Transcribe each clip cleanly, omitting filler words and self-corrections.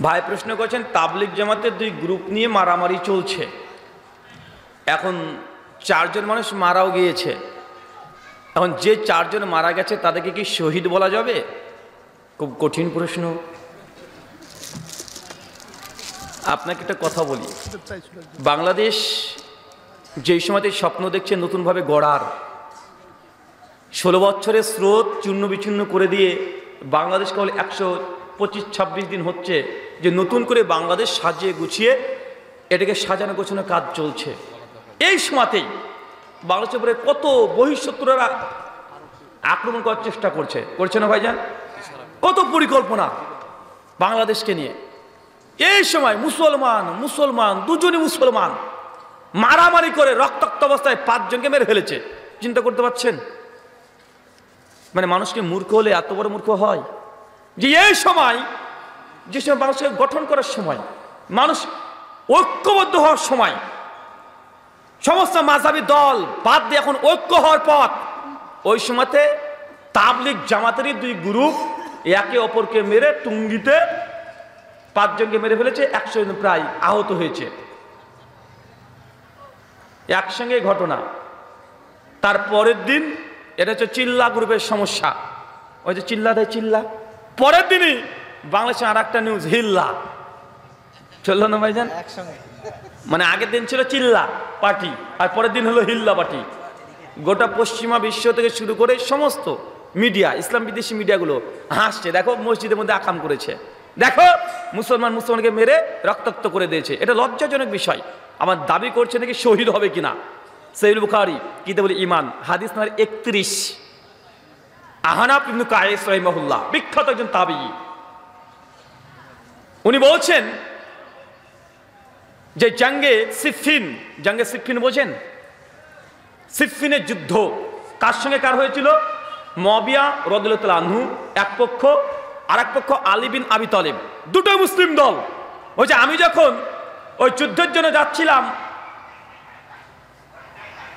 ভাই প্রশ্ন করছেন, তাবলিগ জামাতের দুই গ্রুপ নিয়ে মারামারি চলছে, এখন 4 জন মানুষ মারাও গিয়েছে। এখন যে 4 জন মারা গেছে তাদেরকে কি শহীদ বলা যাবে? খুব কঠিন প্রশ্ন। আপনাকে একটা কথা বলি, বাংলাদেশ যেই সময়তে স্বপ্ন দেখছে নতুনভাবে গড়ার, 16 বছরের স্রোত চূর্ণ বিচূর্ণ করে দিয়ে বাংলাদেশ কেবল 125-26 দিন হচ্ছে যে নতুন করে বাংলাদেশ সাজিয়ে গুছিয়ে এটাকে সাজানো গোছানো কাজ চলছে। এই সময়তেই বাংলাদেশের উপরে কত বহিঃশত্রুরা আক্রমণ করার চেষ্টা করছে না ভাইজান? কত পরিকল্পনা বাংলাদেশকে নিয়ে। এই সময় মুসলমান দুজনই মুসলমান মারামারি করে রক্তাক্ত অবস্থায় 5 জনকে মেরে ফেলেছে। চিন্তা করতে পারছেন? মানে মানুষকে মূর্খ হলে এত বড় মূর্খ হয় যে এই সময়, যে সময় মানুষকে গঠন করার সময়, মানুষ ঐক্যবদ্ধ হওয়ার সময়, সমস্ত মাযহাবী দল বাদ দিয়ে এখন ঐক্য হওয়ার পথ, ওই সময়তে তাবলিগ জামাতেরই 2 গ্রুপ একে অপরকে মেরে টুঙ্গিতে 5 জনকে মেরে ফেলেছে, 100 জন প্রায় আহত হয়েছে। একসঙ্গে ঘটনা। তার পরের দিন, এটা হচ্ছে চিল্লা গ্রুপের সমস্যা, ওই যে চিল্লা দেয় চিল্লা, পরের দিনই বাংলাদেশে আর একটা নিউজ হিল্লা চললো না ভাইজান? মানে আগের দিন ছিল চিল্লা পার্টি আর পরের দিন হলো হিল্লা পার্টি। গোটা পশ্চিমা বিশ্ব থেকে শুরু করে সমস্ত মিডিয়া, ইসলাম বিদেশি মিডিয়াগুলো হাসছে, দেখো মসজিদের মধ্যে আকাম করেছে, দেখো মুসলমানকে মেরে রক্তাক্ত করে দিয়েছে। এটা লজ্জাজনক বিষয়। আমার দাবি করছে নাকি শহীদ হবে কিনা। সহিহ বুখারী কিতাবুল ঈমান হাদিস নম্বর 31, আহনাফ ইবনে কায়েস রাহিমাহুল্লাহ, বিখ্যাত একজন তাবেঈ, উনি বলছেন যে জঙ্গে সিফফিন বোঝেন? সিফফিনের যুদ্ধ কার সঙ্গে কার হয়েছিল? মুয়াবিয়া রাদিয়াল্লাহু তাআলা আনহু এক পক্ষ, আর এক পক্ষ আলী বিন আবি তালিব, দুটো মুসলিম দল। ওই যে আমি যখন ওই যুদ্ধের জন্য যাচ্ছিলাম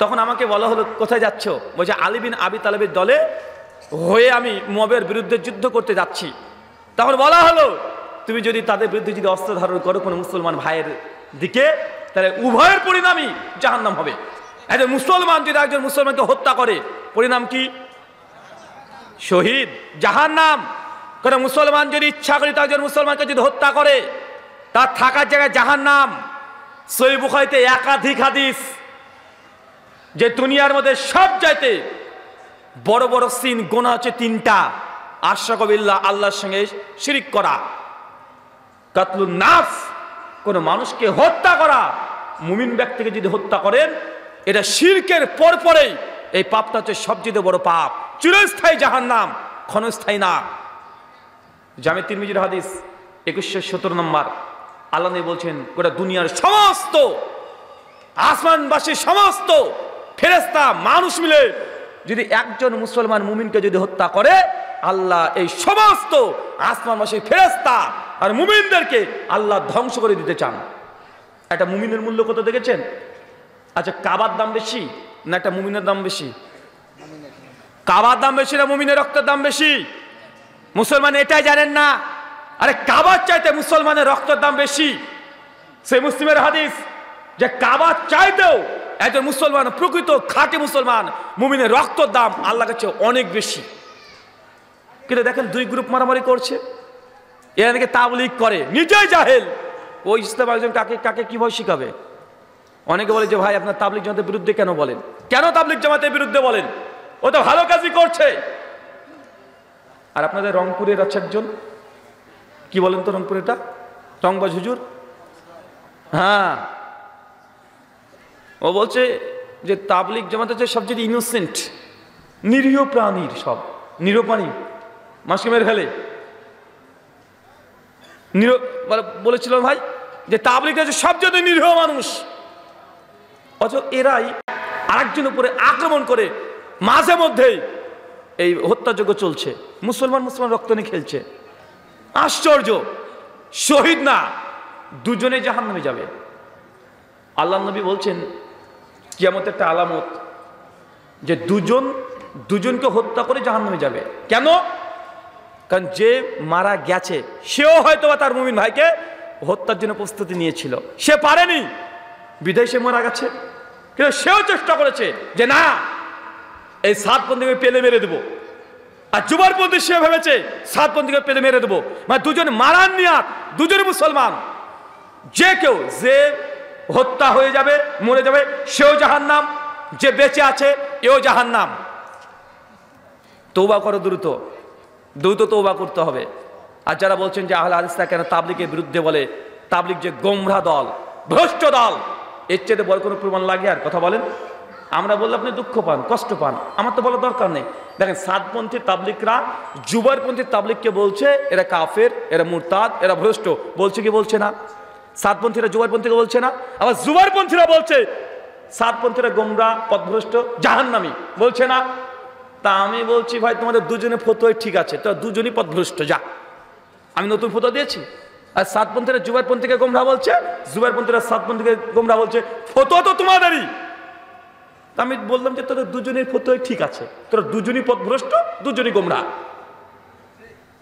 তখন আমাকে বলা হলো কোথায় যাচ্ছ? বলছে আলী বিন আবি তালিবের দলে হয়ে আমি মুয়াবিয়ার বিরুদ্ধে যুদ্ধ করতে যাচ্ছি। তখন বলা হলো তুমি যদি তাদের বিরুদ্ধে যদি অস্ত্র ধারণ করো কোনো মুসলমান ভাইয়ের দিকে, তাহলে উভয়ের পরিণামই জাহান্নাম হবে। একজন মুসলমান যদি একজন মুসলমানকে হত্যা করে, পরিণাম কি? শহীদ, জাহান্নাম। কোন মুসলমান যদি ইচ্ছা করে একজন মুসলমানকে যদি হত্যা করে, তার থাকার জায়গায় জাহান্নাম। সহিহ বুখারীতে একাধিক হাদিস যে দুনিয়ার মধ্যে সব চাইতে বড় বড় সিন গুনাহ হচ্ছে 3টা। আশরাকু বিল্লাহ, আল্লাহর সঙ্গে শিরিক করা, কাতলুন নাফস, কোন মানুষকে হত্যা করা। মুমিন ব্যক্তিকে যদি হত্যা করেন, এটা শিরকের পরপরেই এই পাপটা হচ্ছে সবচেয়ে বড় পাপ, চিরস্থায়ী জাহান্নাম, ক্ষণস্থায়ী না। জামে তিরমিজির হাদিস 2117 নম্বর, আল্লাহ নবী বলছেন গোটা দুনিয়ার সমস্ত আসমানবাসী সমস্ত ফেরেশতা মানুষ মিলে যদি একজন মুসলমান মুমিনকে যদি হত্যা করে, আল্লাহ এই সমস্ত আসমানবাসী ফেরেশতা আর মুমিনদেরকে আল্লাহ ধ্বংস করে দিতে চান। একটা মুমিনের মূল্য কত দেখেছেন? আচ্ছা, কাবার দাম বেশি না একটা মুমিনের দাম বেশি? কাবার দাম বেশি না মুমিনের রক্তের দাম বেশি? মুসলমান এটাই জানেন না। আরে কাবার চাইতে মুসলমানের রক্তের দাম বেশি। সেই মুসলিমের হাদিস যে কাবার চাইতেও একজন মুসলমান, প্রকৃত খাঁটি মুসলমান মুমিনের রক্তের দাম আল্লাহর কাছে অনেক বেশি। কিন্তু দেখেন 2 গ্রুপ মারামারি করছে, এরা নাকি তাবলীগ করে, নিজেই জাহেল। ওই ইসলাম একজন কাকে কি ভয় শিখাবে? অনেকে বলে যে ভাই আপনার তাবলীগ জামাতের বিরুদ্ধে কেন বলেন? কেন তাবলীগ জামাতের বিরুদ্ধে বলেন? ও তো ভালো কাজই করছে। আর আপনাদের রংপুরের আছে একজন, কি বলেন তো রংপুরেরটা, টংবাজ হুজুর, হ্যাঁ, ও বলছে যে তাবলীগ জামাত হচ্ছে সবচেয়ে ইনোসেন্ট, নিরীহ প্রাণীর, সব নিরীহ প্রাণী মানুষকে মেরে ফেলে। বলেছিল ভাই যে তাবলীগ হচ্ছে সবচেয়ে নিরীহ মানুষ, অথচ এরাই আরেকজন উপরে আক্রমণ করে মাঝে মধ্যেই এই হত্যাযজ্ঞ চলছে, মুসলমান রক্ত নিয়ে খেলছে। আশ্চর্য! শহীদ না, দুজনেই জাহান্নামে যাবে। আল্লাহ নবী বলছেন কিয়ামতের একটা আলামত যে দুজনকে হত্যা করে জাহান্নামে যাবে। কেন? কারণ যে মারা গেছে সেও হয়তো তার মুমিন ভাইকে হত্যার জন্য প্রস্তুতি নিয়েছিল, সে পারেনি বিদেশে মারা গেছে, কিন্তু সেও চেষ্টা করেছে যে না এই সাতপন্থীকে পেলে মেরে দেবো। আর জুবারপন্থী সে ভেবেছে সাতপন্থীকে পেলে মেরে দেবো, মানে দুজন মারার নিয়াত, দুজনই মুসলমান। যে কেউ যে হত্যা হয়ে যাবে, মরে যাবে, সেও জাহান্নাম, যে বেঁচে আছে এও জাহান্নাম। তওবা করো, দ্রুত দ্রুত তওবা করতে হবে। আর যারা বলছেন যে আহলে হাদিসরা কেন তাবলীগের বিরুদ্ধে বলে, তাবলীগ যে গোমরাহ দল, ভ্রষ্ট দল, এর চেয়ে বড় কোনো প্রমাণ লাগে আর কথা বলেন? আমরা বললে আপনি দুঃখ পান, কষ্ট পান, আমার তো বলার দরকার নেই। দেখেন সাতপন্থী তাবলীগরা জুবারপন্থী তাবলীগকে বলছে এরা কাফের, এরা মুরতাদ, এরা ভ্রষ্ট, বলছে কি বলছে না? সাতপন্থীরা জুবারপন্থীকে বলছে না? আবার জুবারপন্থীরা বলছে সাতপন্থীরা গোমরাহ, পথভ্রষ্ট, জাহান্নামী, বলছে না? তা আমি বলছি ভাই তোমাদের দুজনে ফতোয়াই ঠিক আছে, তো দুজনই পথভ্রষ্ট, যা আমি নতুন ফতোয়া দিয়েছি। আর সাতপন্থীরা জুবারপন্থীকে গোমরাহ বলছে, জুবারপন্থীরা সাতপন্থীকে গোমরাহ বলছে, ফতোয়া তো তোমাদেরই। আমি বললাম যে তোদের দুজনের ফতোয়াই ঠিক আছে, তোরা দুজনই পথভ্রষ্ট, দুজনই গোমরাহ।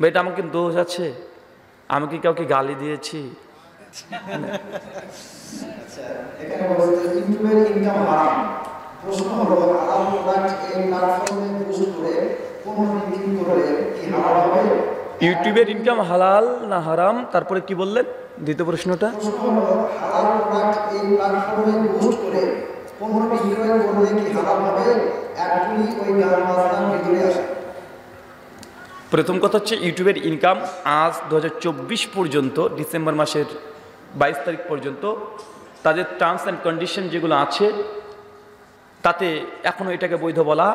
এটা আমাকে দোষ আছে? আমি কি কাউকে গালি দিয়েছি? এখানে বলতে ইউটিউবের ইনকাম হারাম। প্রশ্ন হলো হালাল প্রোডাক্ট এই প্ল্যাটফর্মে পোস্ট করে পণ্য বিক্রি করে কি হারাম হবে? ইউটিউবের ইনকাম হালাল না হারাম, তারপরে কি বললেন দ্বিতীয় প্রশ্নটা? প্রশ্ন হলো হালাল প্রোডাক্ট এই প্ল্যাটফর্মে পোস্ট করে পণ্য বিক্রি করলে কি হারাম হবে? একটুই ওই গান বাজনার ভিতরে আসে। প্রথম কথা হচ্ছে ইউটিউবের ইনকাম আজ 2024 পর্যন্ত, ডিসেম্বর মাসের 22 তারিখ পর্যন্ত তাদের টার্মস অ্যান্ড কন্ডিশন যেগুলো আছে তাতে এখনও এটাকে বৈধ বলা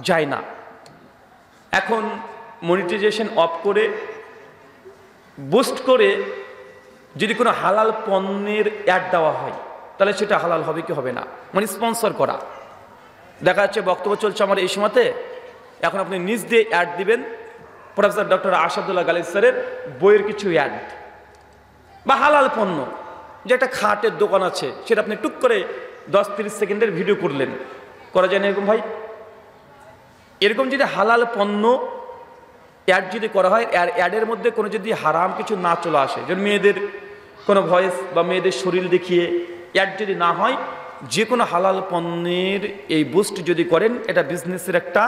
যায় না। এখন মনিটাইজেশন অফ করে বুস্ট করে যদি কোনো হালাল পণ্যের অ্যাড দেওয়া হয় তাহলে সেটা হালাল হবে কি হবে না, মানে স্পন্সর করা। দেখা যাচ্ছে বক্তব্য চলছে আমার এই সময়তে, এখন আপনি নিজ দিয়ে অ্যাড দিবেন প্রফেসর ডক্টর আসাদুল্লাহ গালিব স্যারের বইয়ের কিছু অ্যাড, বা হালাল পণ্য, যে একটা খাটের দোকান আছে সেটা আপনি টুক করে 10-30 সেকেন্ডের ভিডিও করলেন, করা যায় না এরকম ভাই? এরকম যদি হালাল পণ্য অ্যাড যদি করা হয়, অ্যাডের মধ্যে কোনো যদি হারাম কিছু না চলে আসে, যেমন মেয়েদের কোনো ভয়েস বা মেয়েদের শরীর দেখিয়ে অ্যাড যদি না হয়, যে কোনো হালাল পণ্যের এই বুস্ট যদি করেন, এটা বিজনেসের একটা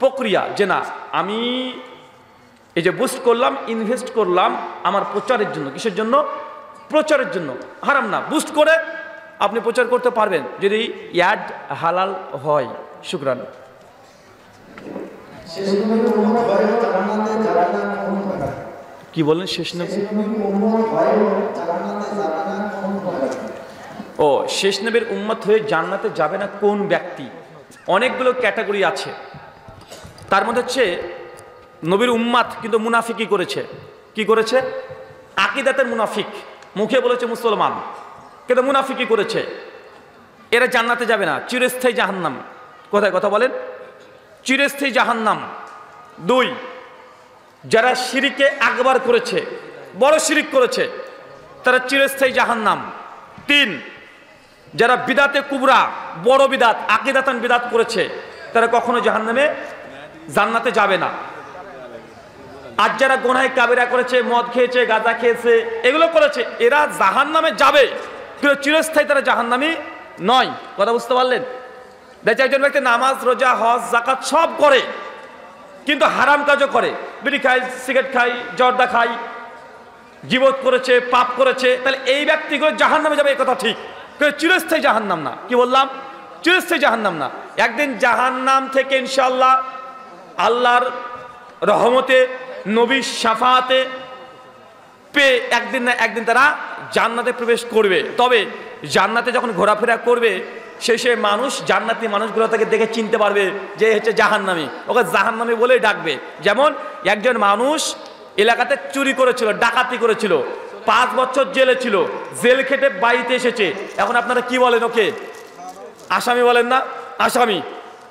প্রক্রিয়া, যে না আমি এই যে বুস্ট করলাম, ইনভেস্ট করলাম আমার প্রচারের জন্য। কিসের জন্য? প্রচারের জন্য। হারাম না, বুস্ট করে আপনি প্রচার করতে পারবেন যদি অ্যাড হালাল হয়। শুকরান। কি বলেন শেষ নবী? ও, শেষ নবীর উম্মত হয়ে জান্নাতে যাবে না কোন ব্যক্তি? অনেকগুলো ক্যাটাগরি আছে, তার মধ্যে হচ্ছে নবীর উম্মাত কিন্তু মুনাফিকি করেছে। কি করেছে? আকীদাতের মুনাফিক, মুখে বলেছে মুসলমান কিন্তু মুনাফিকি করেছে, এরা জান্নাতে যাবে না, চিরস্থায়ী জাহান্নাম। কোথায় কথা বলেন? চিরস্থায়ী জাহান্নাম। 2, যারা শিরিকে আকবার করেছে, বড় শিরিক করেছে, তারা চিরস্থায়ী জাহান্নাম। 3, যারা বিদাতে কুবরা, বড় বিদাত, আকীদাতান বিদাত করেছে, তারা কখনো জাহান্নামে জান্নাতে যাবে না। আর যারা গুনাহে কাবিরা করেছে, মদ খেয়েছে, গাঁজা খেয়েছে, এগুলো করেছে, এরা জাহান্নামে যাবে কিন্তু চিরস্থায়ী তারা জাহান্নামী নয়। কথা বুঝতে পারলেন? দেখছে একজন ব্যক্তি নামাজ, রোজা, হজ, যাকাত সব করে কিন্তু হারাম কাজও করে, বিড়ি খায়, সিগারেট খায়, জর্দা খায়, জীবত করেছে, পাপ করেছে, তাহলে এই ব্যক্তিগুলো জাহান্নামে যাবে, এই কথা ঠিক, কিন্তু চিরস্থায়ী জাহান্নাম না। কি বললাম? চিরস্থায়ী জাহান্নাম না। একদিন জাহান্নাম থেকে ইনশাআল্লাহ আল্লাহর রহমতে, নবীর শাফাআতে পেয়ে একদিন না একদিন তারা জান্নাতে প্রবেশ করবে। তবে জান্নাতে যখন ঘোরাফেরা করবে, শেষে মানুষ, জান্নাতি মানুষগুলো তাকে দেখে চিনতে পারবে যে হচ্ছে জাহান্নামী, ওকে জাহান্নামী বলেই ডাকবে। যেমন একজন মানুষ এলাকাতে চুরি করেছিল, ডাকাতি করেছিল, 5 বছর জেলে ছিল, জেল খেটে বাড়িতে এসেছে, এখন আপনারা কি বলেন? ওকে আসামি বলেন না? আসামি।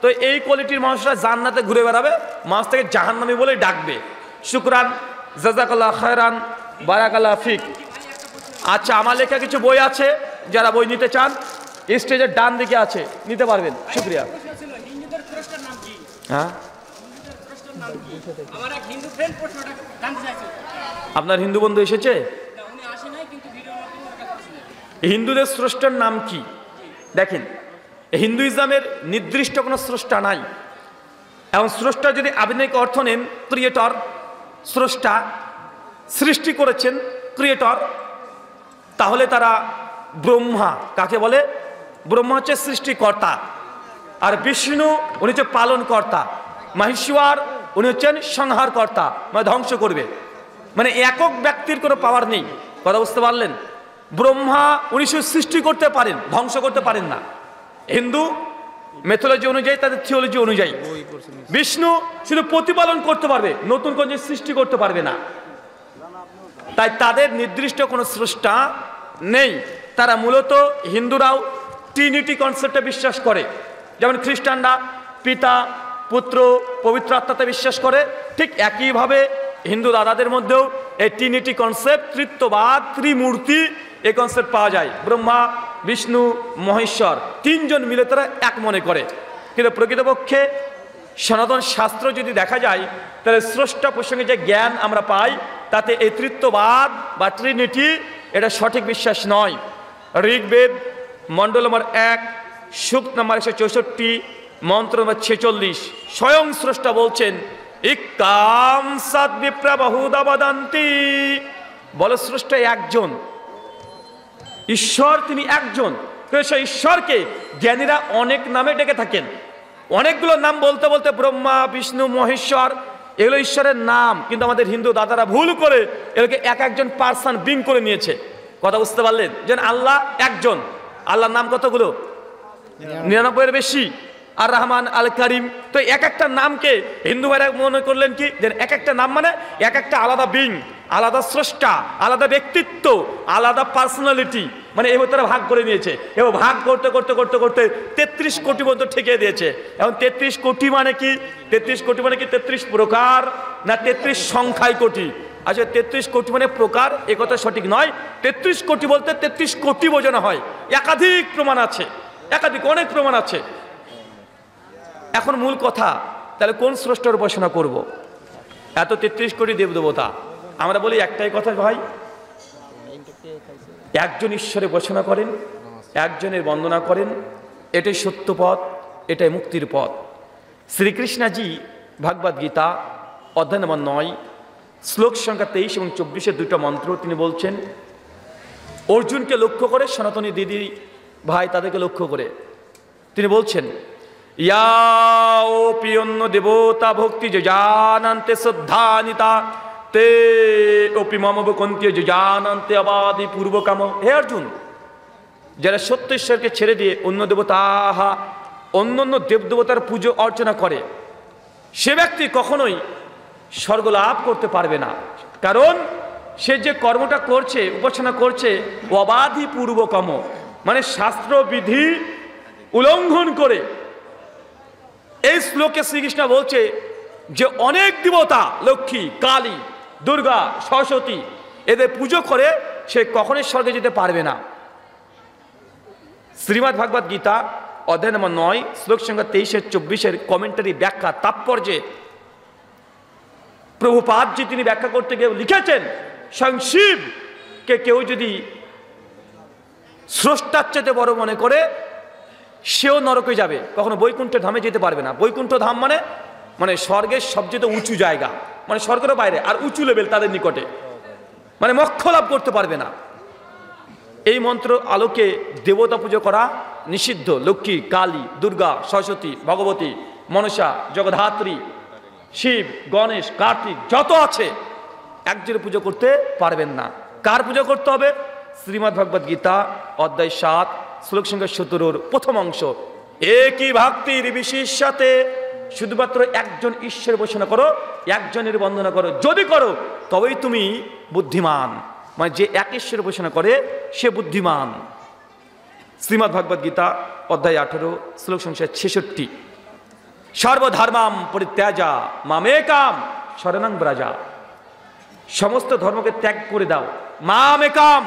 তো এই কোয়ালিটির মানুষরা জান্নাতে ঘুরে বেড়াবে, মানুষ থেকে জাহান্নামী বলেই ডাকবে। শুকরান, জাযাকাল্লাহ খায়রান, বারাকাল্লাহ ফিক। আচ্ছা, আমার লেখা কিছু বই আছে, যারা বই নিতে চান স্টেজের ডান দিকে আছে, নিতে পারবেন। শুকরিয়া। হ্যাঁ, আপনার হিন্দু বন্ধু এসেছে? হিন্দুদের স্রষ্টার নাম কি? দেখেন, হিন্দুইজমের নির্দিষ্ট কোনো স্রষ্টা নাই। এবং স্রষ্টা যদি আধুনিক অর্থ নেন, ক্রিয়েটর, স্রষ্টা, সৃষ্টি করেছেন ক্রিয়েটর, তাহলে তারা ব্রহ্মা কাকে বলে? ব্রহ্মা হচ্ছে সৃষ্টিকর্তা, আর বিষ্ণু উনি হচ্ছে পালনকর্তা, মহেশ্বর উনি হচ্ছেন সংহারকর্তা, মানে ধ্বংস করবে। মানে একক ব্যক্তির কোনো পাওয়ার নেই। কথা বুঝতে পারলেন? ব্রহ্মা উনি শুধু সৃষ্টি করতে পারেন, ধ্বংস করতে পারেন না। হিন্দু মেথোলজি অনুযায়ী, তাদের থিওলজি অনুযায়ী বিষ্ণু শুধু প্রতিপালন করতে পারবে, নতুন কোনো সৃষ্টি করতে পারবে না। তাই তাদের নির্দিষ্ট কোনো স্রষ্টা নেই। তারা মূলত, হিন্দুরাও ট্রিনিটি কনসেপ্টে বিশ্বাস করে, যেমন খ্রিস্টানরা পিতা, পুত্র, পবিত্র আত্মাতে বিশ্বাস করে। ঠিক একইভাবে হিন্দু দাদাদের মধ্যেও এই ট্রিনিটি কনসেপ্ট, ত্রিত্ববাদ, ত্রিমূর্তি, এই কনসেপ্ট পাওয়া যায়। ব্রহ্মা, বিষ্ণু, মহেশ্বর তিনজন মিলে তারা এক মনে করে। কিন্তু প্রকৃতপক্ষে সনাতন শাস্ত্র যদি দেখা যায়, তাহলে স্রষ্টা প্রসঙ্গে যে জ্ঞান আমরা পাই, তাতে এই ত্রিত্ববাদ বা ট্রিনিটি এটা সঠিক বিশ্বাস নয়। ঋগ্বেদ মণ্ডল নম্বর 1, সূক্ত নম্বর 164, মন্ত্র নম্বর 46, স্বয়ং স্রষ্টা বলছেন, ইক্কাম সাদ বিপ্রা বহুদা বদন্তি। বল, স্রষ্টা একজন, ঈশ্বর তিনি একজন। সেই ঈশ্বরকে জ্ঞানীরা অনেক নামে ডেকে থাকেন। অনেকগুলো নাম বলতে বলতে ব্রহ্মা, বিষ্ণু, মহেশ্বর এগুলো ঈশ্বরের নাম, কিন্তু আমাদের হিন্দু দাদারা ভুল করে এগুলোকে এক একজন পার্সন বিং করে নিয়েছে। কথা বুঝতে পারলেন? যেন আল্লাহ একজন, আল্লাহর নাম কতগুলো? 99-এর বেশি। আর রহমান, আল করিম। তো এক একটা নামকে হিন্দু ভাইরা মনে করলেন কি, যে এক একটা নাম মানে এক একটা আলাদা বিং, আলাদা স্রষ্টা, আলাদা ব্যক্তিত্ব, আলাদা পার্সোনালিটি, মানে এই তারা ভাগ করে নিয়েছে। এবং ভাগ করতে করতে করতে করতে 33 কোটি পর্যন্ত ঠেকিয়ে দিয়েছে। এখন 33 কোটি মানে কি? 33 কোটি মানে কি 33 প্রকার, না 33 সংখ্যায় কোটি? আচ্ছা, 33 কোটি মানে প্রকার, এ কথা সঠিক নয়। 33 কোটি বলতে 33 কোটি বোঝানো হয়। একাধিক প্রমাণ আছে, একাধিক অনেক প্রমাণ আছে। এখন মূল কথা, তাহলে কোন স্রষ্টার উপাসনা করব? এত 33 কোটি দেবদেবতা, আমরা বলি একটাই কথা ভাই, একজন ঈশ্বরের উপাসনা করেন, একজনের বন্দনা করেন, এটাই সত্য পথ, এটাই মুক্তির পথ। শ্রীকৃষ্ণজি ভাগবত গীতা অধ্যায় নম্বর 9, শ্লোক সংখ্যা 23 এবং 24-এর দুটো মন্ত্র তিনি বলছেন অর্জুনকে লক্ষ্য করে, সনাতনী দিদি ভাই তাদেরকে লক্ষ্য করে তিনি বলছেন, ইয়া ওপি অন্য দেবতা ভক্তি যে জানান্তে শ্রদ্ধানিতা তে ওপি মম বকন্তি যে জানান্তে আবাদি পূর্বকাম। হে অর্জুন, যারা সত্য ঈশ্বরকে ছেড়ে দিয়ে অন্য দেবতাহা, অন্য অন্য দেবদেবতার পুজো অর্চনা করে, সে ব্যক্তি কখনোই স্বর্গ লাভ করতে পারবে না। কারণ সে যে কর্মটা করছে, উপাসনা করছে, অবাধি পূর্বকম, মানে শাস্ত্রবিধি উল্লঙ্ঘন করে। এই শ্লোকে শ্রীকৃষ্ণ বলছে যে অনেক দেবতা, লক্ষ্মী, কালী, দুর্গা, সরস্বতী, এদের পুজো করে সে কখনোই স্বর্গে যেতে পারবে না। শ্রীমদ্ ভাগবত গীতা অধ্যায় নম্বর 9, শ্লোক সংখ্যা 23-24-এর কমেন্টারি ব্যাখ্যা তাৎপর্যে প্রভুপাদজি তিনি ব্যাখ্যা করতে গিয়ে লিখেছেন, স্বয়ং শিবকে কেউ যদি স্রষ্টার চেয়ে বড় মনে করে, সেও নরকে যাবে, কখনো বৈকুণ্ঠ ধামে যেতে পারবে না। বৈকুণ্ঠ ধাম মানে মানে স্বর্গের সবচেয়ে উঁচু জায়গা, মানে স্বর্গের বাইরে আর উঁচু লেভেল তাদের নিকটে, মানে মোক্ষ লাভ করতে পারবে না। এই মন্ত্র আলোকে দেবতা পুজো করা নিষিদ্ধ। লক্ষ্মী, কালী, দুর্গা, সরস্বতী, ভগবতী, মনসা, জগদ্ধাত্রী, শিব, গণেশ, কার্তিক যত আছে, একজনের পুজো করতে পারবেন না। কার পুজো করতে হবে? শ্রীমদ্ ভাগবত গীতা অধ্যায় 7, শ্লোক সংখ্যা 17-র প্রথম অংশ, একই ভক্তির বিশেষাতে, শুধুমাত্র একজন ঈশ্বর উপাসনা করো, একজনের বন্দনা করো, যদি করো তবেই তুমি বুদ্ধিমান। মানে যে এক ঈশ্বর উপাসনা করে সে বুদ্ধিমান। শ্রীমদ্ ভাগবত গীতা অধ্যায় 18, শ্লোক সংখ্যা 66, সর্বধর্মাম পরিত্যাজা মামেকাম শরণং ব্রজা। সমস্ত ধর্মকে ত্যাগ করে দাও, মামেকাম,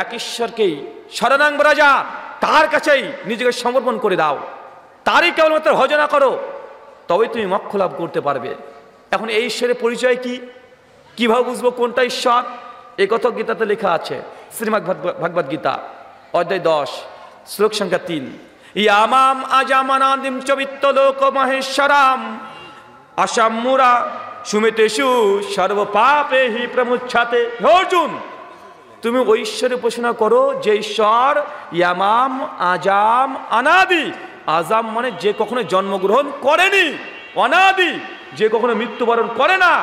এক ঈশ্বরকেই, শরণং ব্রজা, তার কাছেই নিজেকে সমর্পণ করে দাও, তারই কেবলমাত্র ভজনা করো, তবেই তুমি মোক্ষ লাভ করতে পারবে। এখন এই ঈশ্বরের পরিচয় কি, কিভাবে বুঝবো কোনটা ঈশ্বর? এই কথা গীতাতে লেখা আছে, শ্রীমদ্ ভাগবত গীতা অধ্যায় 10 শ্লোক সংখ্যা 3। ইয়ামাম আজামানাদিম চ বিত্তলোক মহেশ্বরাম আসাম্মুরা সুমিতেষু সর্বপাপেহি প্রমুচ্ছাতে। হে অর্জুন, তুমি ওই ঈশ্বরের উপাসনা করো যে ঈশ্বর ইয়ামাম আজাম অনাদি। আজাম মানে যে কখনো জন্মগ্রহণ করেনি, অনাদি যে কখনো মৃত্যুবরণ করে না,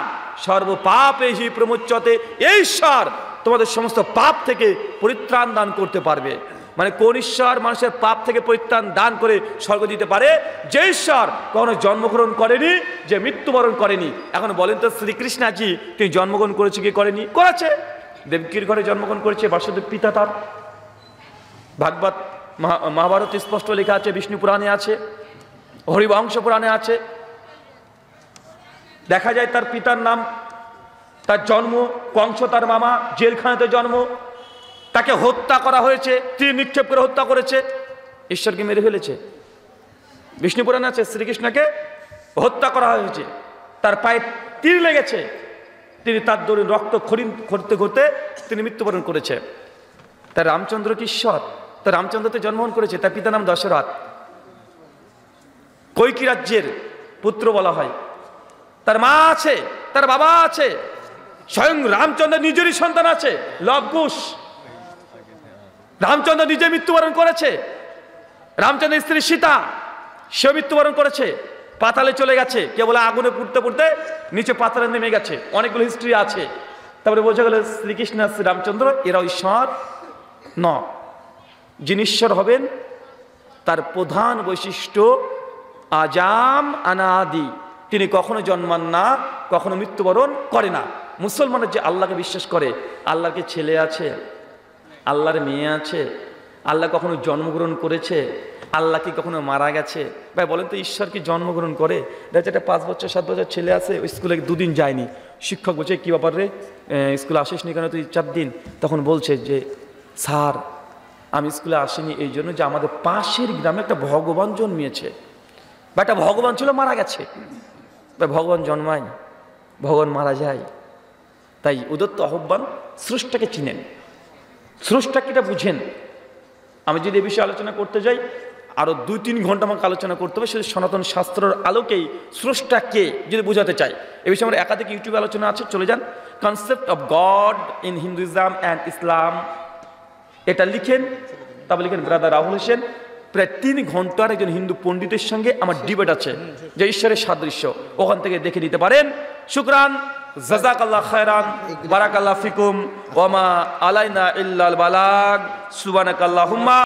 সর্বপাপেহি প্রমুচ্ছতে। এই ঈশ্বর তোমাদের সমস্ত পাপ থেকে পরিত্রাণ দান করতে পারবে। মানে কোন ঈশ্বর মানুষের পাপ থেকে পরিত্রাণ দান করে স্বর্গ দিতে পারে? যে ঈশ্বর কখনো জন্মগ্রহণ করেনি, যে মৃত্যুবরণ করেনি। এখন বলেন তো, শ্রীকৃষ্ণজি তিনি জন্মগ্রহণ করেছে কি করেনি? করেছে। দেবকীর ঘরে জন্মগ্রহণ করেছে, বাসুদেব পিতা তার। ভাগবত মহাভারত স্পষ্ট লেখা আছে, বিষ্ণু পুরাণে আছে, হরিবংশ পুরাণে আছে। দেখা যায় তার পিতার নাম, তার জন্ম কংস তার মামা, জেলখানাতে জন্ম, তাকে হত্যা করা হয়েছে, তীর নিক্ষেপ করে হত্যা করেছে, ঈশ্বরকে মেরে ফেলেছে। বিষ্ণু পুরাণে আছে শ্রীকৃষ্ণকে হত্যা করা হয়েছে, তার পায়ে তীর লেগেছে, তিনি তার দড়ি রক্ত করতে করতে তিনি মৃত্যুবরণ করেছে। তার রামচন্দ্র কি ঈশ্বর? তার রামচন্দ্রতে জন্মগ্রহণ করেছে, তার পিতার নাম দশরথ, কৈকি রাজ্যের পুত্র বলা হয়। তার মা আছে, তার বাবা আছে, স্বয়ং রামচন্দ্র নিজেরই সন্তান আছে লবকুশ। রামচন্দ্র নিজে মৃত্যুবরণ করেছে। রামচন্দ্রের স্ত্রী সীতা, সে মৃত্যুবরণ করেছে, পাতালে চলে গেছে, কেবল আগুনে পুড়তে পুড়তে নিচে পাতালে নেমে গেছে। অনেকগুলো হিস্ট্রি আছে। তারপরে বোঝা গেল শ্রীকৃষ্ণ শ্রী রামচন্দ্র এরা ঈশ্বর ন। যিনি ঈশ্বর হবেন তার প্রধান বৈশিষ্ট্য আজাম অনাদি, তিনি কখনো জন্মান না, কখনো মৃত্যুবরণ করে না। মুসলমানের যে আল্লাহকে বিশ্বাস করে, আল্লাহকে ছেলে আছে, আল্লাহর মেয়ে আছে, আল্লাহ কখনো জন্মগ্রহণ করেছে, আল্লাহ কি কখনো মারা গেছে? ভাই বলেন তো, ঈশ্বর কি জন্মগ্রহণ করে? দেখা একটা 5 বছর 7 বছর ছেলে আছে, ওই স্কুলে 2 দিন যায়নি, শিক্ষক বলছে কি ব্যাপার রে, স্কুলে আসিস নি কেন তুই 4 দিন? তখন বলছে যে স্যার আমি স্কুলে আসিনি এই জন্য যে আমাদের পাশের গ্রামে একটা ভগবান জন্মিয়েছে, বা একটা ভগবান ছিল, মারা গেছে। বা ভগবান জন্মায়, ভগবান মারা যায়। তাই উদত্ত আহ্বান স্রষ্টাকে চিনেন, স্রষ্টাকে এটা বুঝেন। আমি যদি এ বিষয়ে আলোচনা করতে যাই আরও 2-3 ঘন্টা আমাকে আলোচনা করতে হবে, সেটা সনাতন শাস্ত্রের আলোকেই স্রষ্টাকে যদি বোঝাতে চাই। এ বিষয়ে আমার একাধিক ইউটিউবে আলোচনা আছে, চলে যান। Concept of god in Hinduism and ইসলাম, এটা লিখেন। তবে লিখেন ব্রাদার রাহুল হোসেন। প্রায় 3 ঘন্টার একজন হিন্দু পণ্ডিতের সঙ্গে আমার ডিবেট আছে যে ঈশ্বরের সাদৃশ্য, ওখান থেকে দেখে নিতে পারেন। শুকরান, জাযাকাল্লাহ খায়রান, বারাকাল্লাহ ফিকুম, ওয়া মা আলাইনা ইল্লাল বালাগ, সুবহানাকাল্লাহুম্মা।